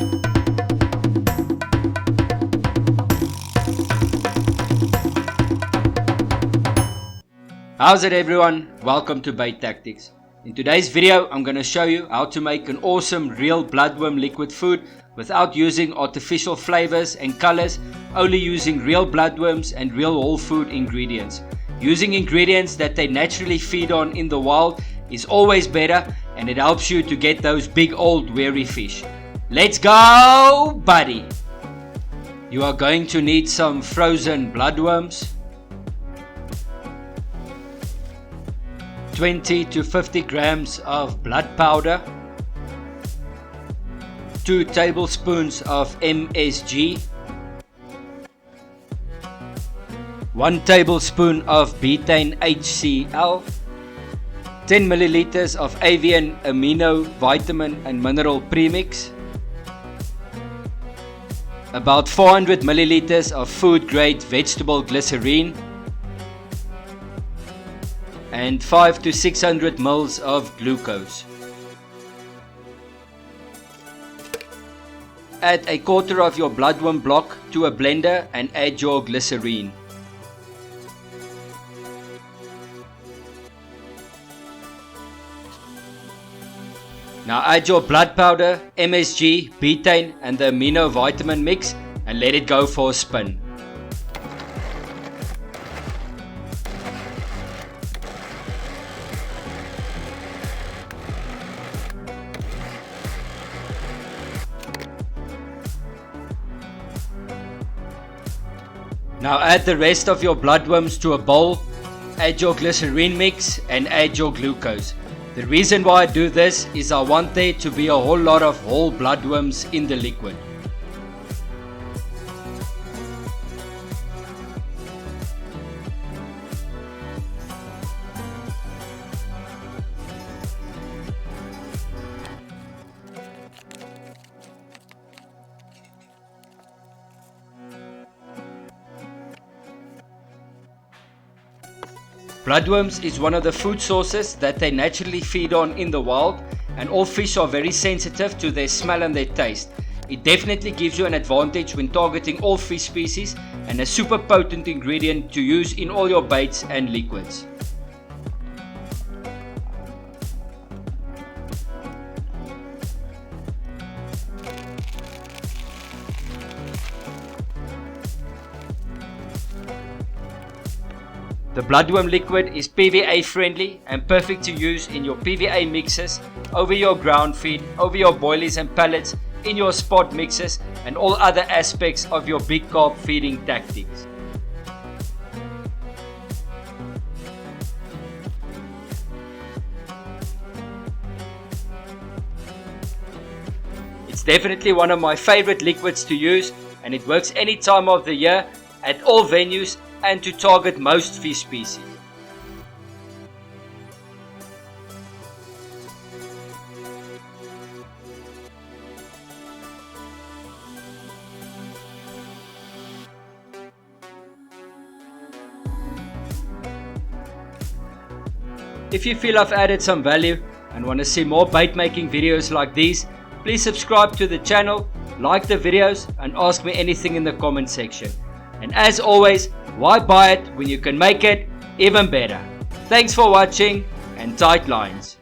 How's it everyone? Welcome to Bait Tactics. In today's video I'm going to show you how to make an awesome real bloodworm liquid food without using artificial flavors and colors, only using real bloodworms and real whole food ingredients. Using ingredients that they naturally feed on in the wild is always better, and it helps you to get those big old wary fish. Let's go, buddy! You are going to need some frozen bloodworms, 20 to 50 grams of blood powder, 2 tablespoons of MSG, 1 tablespoon of Betaine HCL, 10 milliliters of Avian amino, vitamin and mineral premix, about 400 milliliters of food grade vegetable glycerine, and 5 to 600 ml of glucose. Add a quarter of your bloodworm block to a blender and add your glycerine. Now add your blood powder, MSG, betaine and the amino vitamin mix and let it go for a spin. Now add the rest of your bloodworms to a bowl, add your glycerine mix and add your glucose. The reason why I do this is I want there to be a whole lot of whole bloodworms in the liquid. Bloodworms is one of the food sources that they naturally feed on in the wild, and all fish are very sensitive to their smell and their taste. It definitely gives you an advantage when targeting all fish species, and a super potent ingredient to use in all your baits and liquids. The bloodworm liquid is PVA friendly and perfect to use in your PVA mixes, over your ground feed, over your boilies and pellets, in your spot mixes and all other aspects of your big carp feeding tactics. It's definitely one of my favorite liquids to use, and it works any time of the year, at all venues and to target most fish species. If you feel I've added some value and want to see more bait making videos like these, please subscribe to the channel, like the videos and ask me anything in the comment section. And as always, why buy it when you can make it even better? Thanks for watching and tight lines.